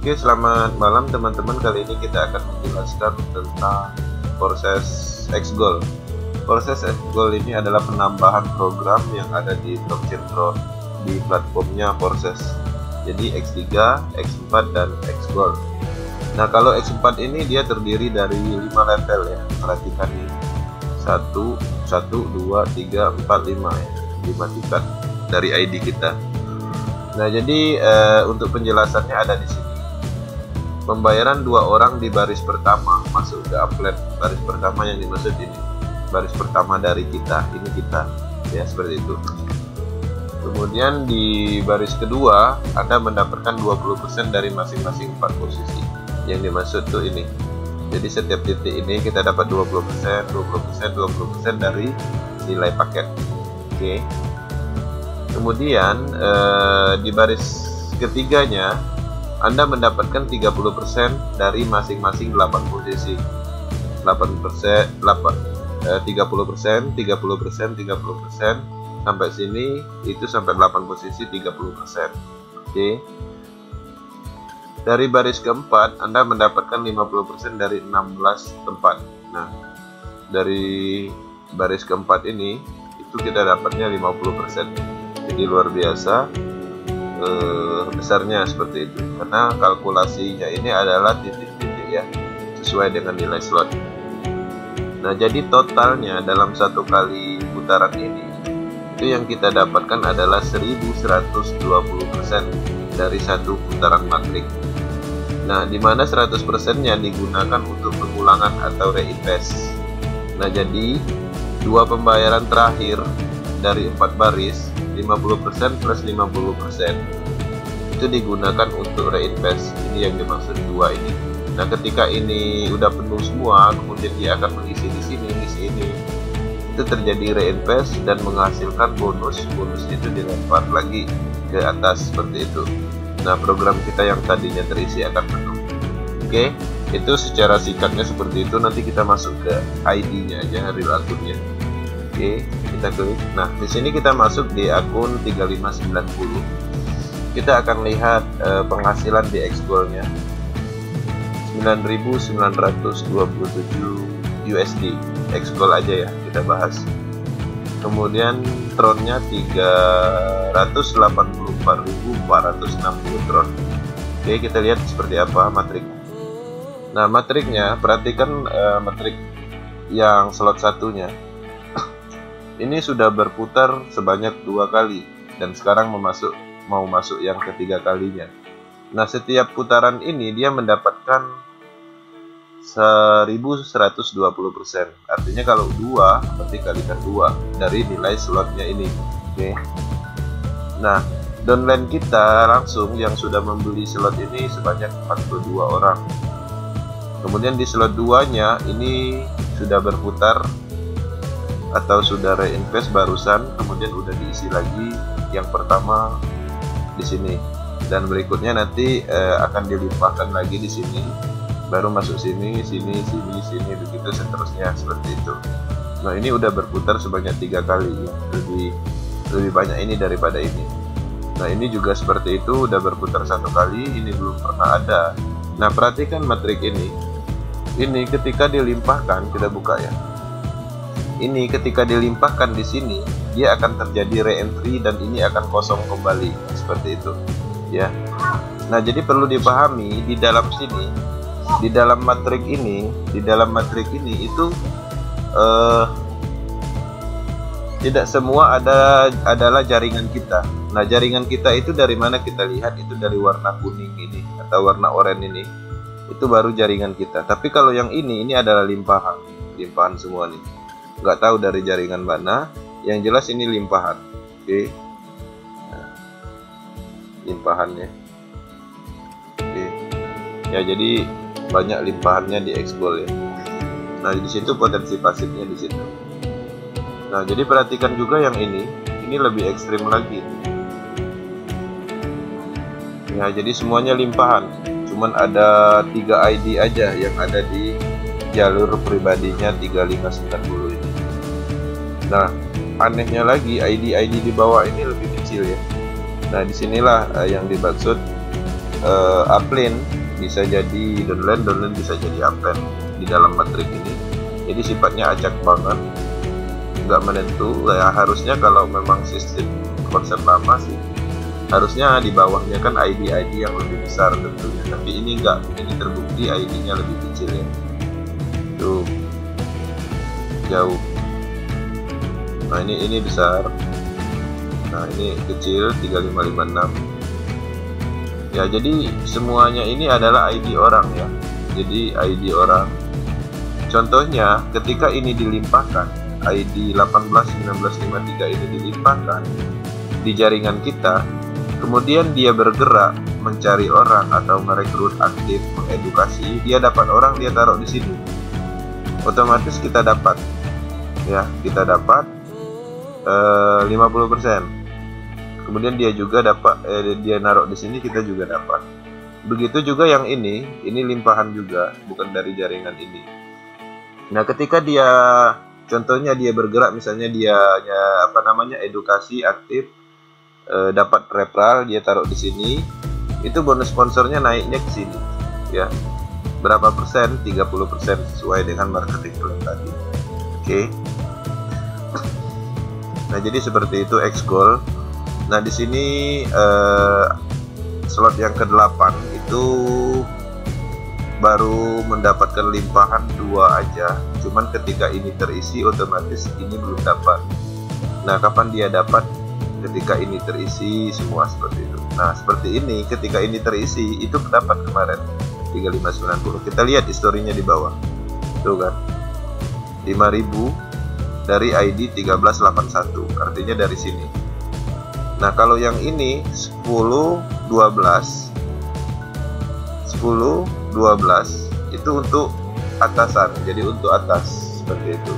Oke, selamat malam teman-teman. Kali ini kita akan menjelaskan tentang proses Xgoal. Proses Xgoal ini adalah penambahan program yang ada di blockchain Tron di platformnya Proses. Jadi X3, X4, dan Xgoal. Nah, kalau X4 ini dia terdiri dari 5 level ya. Perhatikan ini. 1, 2, 3, 4, 5 ya. 5 tingkat dari ID kita. Nah, jadi untuk penjelasannya ada di sini. Pembayaran 2 orang di baris pertama masuk ke uplet baris pertama yang dimaksud ini. Baris pertama dari kita, ini kita ya, seperti itu. Kemudian di baris kedua Anda mendapatkan 20% dari masing-masing 4 posisi. Yang dimaksud tuh ini. Jadi setiap titik ini kita dapat 20%, 20% dari nilai paket. Oke. Kemudian di baris ketiganya Anda mendapatkan 30% dari masing-masing 8 posisi. 30%, 30% sampai sini itu sampai 8 posisi 30%. Oke. Dari baris keempat Anda mendapatkan 50% dari 16 tempat. Nah, dari baris keempat ini itu kita dapatnya 50%. Jadi luar biasa besarnya seperti itu, karena kalkulasinya ini adalah titik-titik ya, sesuai dengan nilai slot. Nah, jadi totalnya dalam satu kali putaran ini itu yang kita dapatkan adalah 1120% dari satu putaran matrik. Nah, dimana 100%-nya digunakan untuk pengulangan atau reinvest. Nah, jadi dua pembayaran terakhir dari 4 baris 50% plus 50% itu digunakan untuk reinvest. Ini yang dimaksud 2 ini. Nah, ketika ini udah penuh semua, kemudian dia akan mengisi di sini, itu terjadi reinvest dan menghasilkan bonus. Bonus itu dilempar lagi ke atas seperti itu. Nah, program kita yang tadinya terisi akan penuh. Oke, itu secara singkatnya seperti itu. Nanti kita masuk ke ID-nya aja, real akunnya. Oke, kita klik. Nah, di sini kita masuk di akun 3590. Kita akan lihat penghasilan di Xgoal-nya 9.927 USD. Xgoal aja ya, kita bahas. Kemudian Tron-nya 384.460 Tron. Oke, kita lihat seperti apa matriknya. Nah, matriknya, perhatikan matrik yang slot satunya. Ini sudah berputar sebanyak 2 kali dan sekarang mau masuk yang ketiga kalinya. Nah, setiap putaran ini dia mendapatkan 1120%. Artinya kalau 2 berarti kalikan 2 dari nilai slotnya ini. Oke. Nah, downline kita langsung yang sudah membeli slot ini sebanyak 42 orang. Kemudian di slot 2-nya ini sudah berputar atau sudah reinvest barusan, kemudian udah diisi lagi yang pertama di sini, dan berikutnya nanti akan dilimpahkan lagi di sini, baru masuk sini, sini, begitu seterusnya seperti itu. Nah, ini udah berputar sebanyak 3 kali, lebih banyak ini daripada ini. Nah, ini juga seperti itu, udah berputar 1 kali, ini belum pernah ada. Nah, perhatikan matrik ini ketika dilimpahkan, kita buka ya. Ini ketika dilimpahkan di sini, dia akan terjadi re-entry dan ini akan kosong kembali seperti itu ya. Nah, jadi perlu dipahami di dalam sini, di dalam matrik ini itu tidak semua adalah jaringan kita. Nah, jaringan kita itu dari mana kita lihat? Itu dari warna kuning ini atau warna oranye ini, itu baru jaringan kita. Tapi kalau yang ini adalah limpahan semua nih. Nggak tahu dari jaringan mana, yang jelas ini limpahan. Oke. Nah, limpahannya. Oke. Ya, jadi banyak limpahannya di Xgoal ya. Nah, di situ potensi pasifnya di situ. Nah, jadi perhatikan juga yang ini lebih ekstrim lagi. Ya, jadi semuanya limpahan. Cuman ada 3 ID aja yang ada di jalur pribadinya 3590 ini. Nah, anehnya lagi ID di bawah ini lebih kecil ya. Nah, disinilah yang dimaksud upline bisa jadi downline bisa jadi uptrend di dalam matrik ini. Jadi sifatnya acak banget, nggak menentu ya. Harusnya kalau memang sistem konsep lama sih, harusnya di bawahnya kan ID yang lebih besar tentunya, tapi ini enggak, ini terbukti ID-nya lebih kecil ya, tuh jauh. Nah ini besar, nah ini kecil 3556 ya. Jadi semuanya ini adalah ID orang ya, jadi ID orang. Contohnya ketika ini dilimpahkan, ID 181953 ini dilimpahkan di jaringan kita, kemudian dia bergerak mencari orang atau merekrut aktif, mengedukasi, dia dapat orang, dia taruh di sini, otomatis kita dapat ya, kita dapat 50%. Kemudian dia juga dapat dia naruh di sini, kita juga dapat. Begitu juga yang ini limpahan juga, bukan dari jaringan ini. Nah ketika dia contohnya dia bergerak, misalnya dia edukasi aktif, dapat referral, dia taruh di sini, itu bonus sponsornya naiknya ke sini ya. Berapa persen? 30% sesuai dengan marketing plan tadi. Oke. Nah jadi seperti itu Xgoal. Nah di sini slot yang ke-8 itu baru mendapatkan limpahan 2 aja, cuman ketika ini terisi otomatis ini belum dapat. Nah kapan dia dapat? Ketika ini terisi semua seperti itu. Nah seperti ini, ketika ini terisi itu dapat kemarin 3590. Kita lihat historinya di bawah tuh kan, 5000 dari ID 1381, artinya dari sini. Nah kalau yang ini 10 12 itu untuk atasan, jadi untuk atas seperti itu.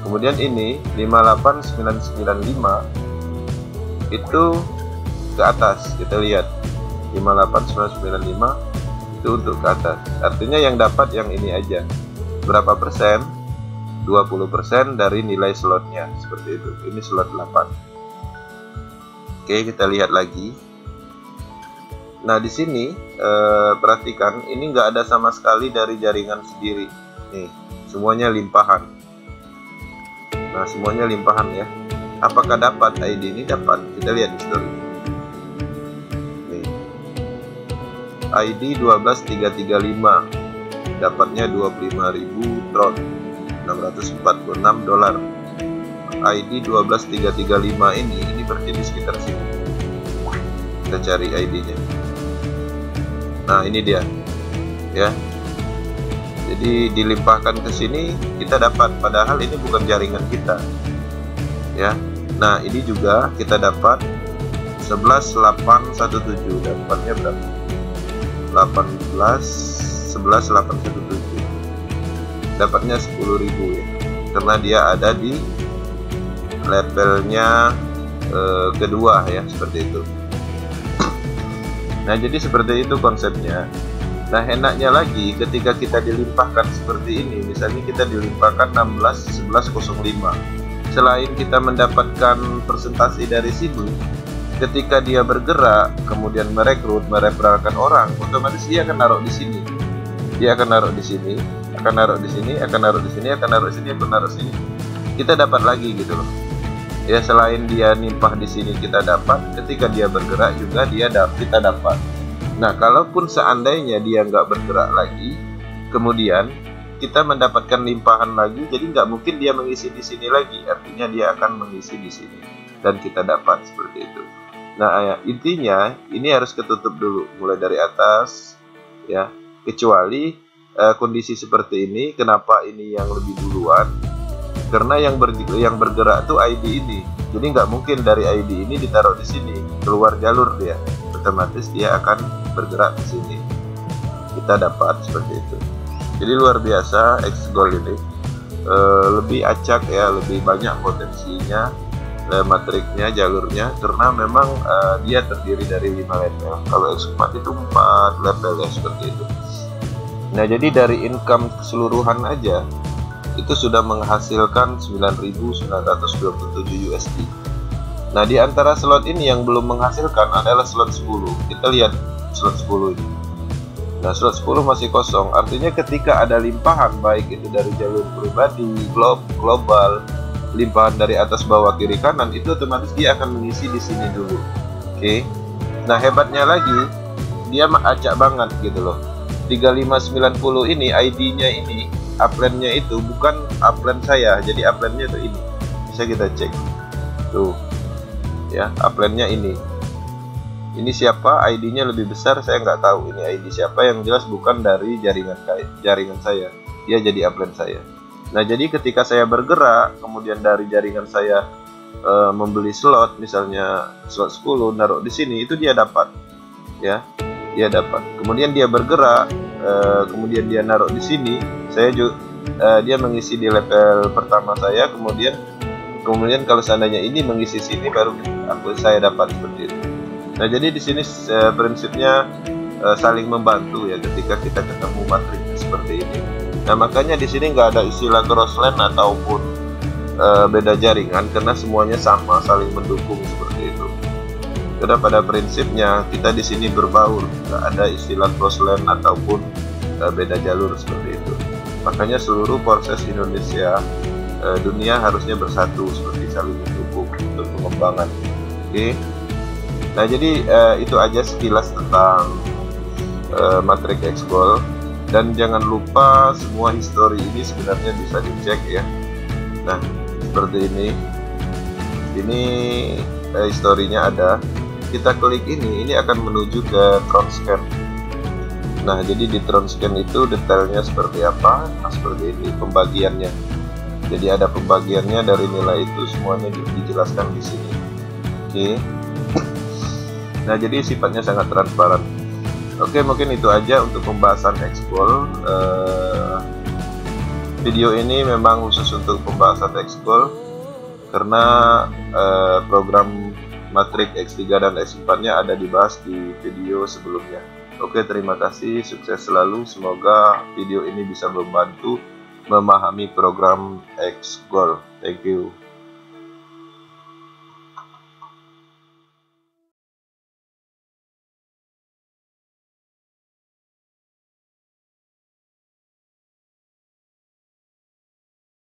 Kemudian ini 58995 itu ke atas, kita lihat 58995 itu untuk ke atas, artinya yang dapat yang ini aja. Berapa persen? 20% dari nilai slotnya, seperti itu. Ini slot 8. Oke, kita lihat lagi. Nah di sini perhatikan, ini nggak ada sama sekali dari jaringan sendiri nih, semuanya limpahan. Nah semuanya limpahan ya. Apakah dapat ID ini? Dapat. Kita lihat history. Nih. ID 12335 dapatnya 25.000 tron, $646. ID 12335 ini berarti di sekitar sini. Kita cari ID-nya. Nah ini dia ya. Jadi dilimpahkan ke sini kita dapat, padahal ini bukan jaringan kita ya. Nah ini juga kita dapat 11817, dapatnya berapa? 11817, dapatnya 10.000 ya, karena dia ada di levelnya kedua ya, seperti itu. Nah jadi seperti itu konsepnya. Nah enaknya lagi ketika kita dilimpahkan seperti ini, misalnya kita dilimpahkan 161105, selain kita mendapatkan presentasi dari sini, ketika dia bergerak kemudian merekrut, mereferalkan orang, otomatis dia akan naruh di sini, dia akan naruh di sini, akan naruh di sini, akan naruh di sini, akan naruh di sini, akan naruh di sini, kita dapat lagi gitu loh ya. Selain dia nimpah di sini kita dapat, ketika dia bergerak juga kita dapat. Nah kalaupun seandainya dia nggak bergerak lagi, kemudian kita mendapatkan limpahan lagi, jadi nggak mungkin dia mengisi di sini lagi, artinya dia akan mengisi di sini dan kita dapat seperti itu. Nah intinya ini harus ketutup dulu mulai dari atas ya, kecuali kondisi seperti ini. Kenapa ini yang lebih duluan? Karena yang bergerak tuh ID ini, jadi nggak mungkin dari ID ini ditaruh di sini, keluar jalur dia, otomatis dia akan bergerak ke sini, kita dapat seperti itu. Jadi luar biasa Xgoal ini, lebih acak ya, lebih banyak potensinya, matriknya, jalurnya, karena memang dia terdiri dari 5 level. Kalau X4 itu 4 level ya, seperti itu. Nah jadi dari income keseluruhan aja itu sudah menghasilkan 9.927 USD. Nah di antara slot ini yang belum menghasilkan adalah slot 10. Kita lihat slot 10 ini. Nah, slot 10 masih kosong, artinya ketika ada limpahan, baik itu dari jalur pribadi, global, limpahan dari atas, bawah, kiri, kanan, itu otomatis dia akan mengisi di sini dulu. Oke. Nah, hebatnya lagi, dia acak banget gitu loh. 3590 ini ID-nya ini, upline-nya itu bukan upline saya, jadi upline-nya itu ini. Bisa kita cek. Tuh. Ya, upline-nya ini. Ini siapa, ID-nya lebih besar, saya nggak tahu ini ID siapa, yang jelas bukan dari jaringan saya, dia jadi upline saya. Nah, jadi ketika saya bergerak, kemudian dari jaringan saya membeli slot, misalnya slot 10, naruh di sini, itu dia dapat, ya, dia dapat. Kemudian dia bergerak, kemudian dia naruh di sini, saya juga dia mengisi di level pertama saya, kemudian kalau seandainya ini mengisi sini, baru saya dapat seperti itu. Nah, jadi di sini prinsipnya saling membantu ya ketika kita ketemu matrik seperti ini. Nah, makanya di sini nggak ada istilah crossland ataupun beda jaringan, karena semuanya sama, saling mendukung seperti itu. Karena pada prinsipnya kita di sini berbaur, nggak ada istilah crossland ataupun beda jalur seperti itu. Makanya seluruh proses Indonesia, dunia harusnya bersatu, seperti saling mendukung untuk pengembangan. Oke. Nah, jadi itu aja sekilas tentang matrik Xgold, dan jangan lupa semua histori ini sebenarnya bisa dicek ya. Nah, seperti ini historinya ada. Kita klik ini akan menuju ke Tronscan. Nah, jadi di Tronscan itu detailnya seperti apa? Nah, seperti ini pembagiannya. Jadi ada pembagiannya dari nilai itu, semuanya dijelaskan di sini. Oke. Nah, jadi sifatnya sangat transparan. Oke, mungkin itu aja untuk pembahasan Xgold. Video ini memang khusus untuk pembahasan Xgold, karena program matrik X3 dan X4-nya ada dibahas di video sebelumnya. Oke, terima kasih, sukses selalu. Semoga video ini bisa membantu memahami program Xgold. Thank you.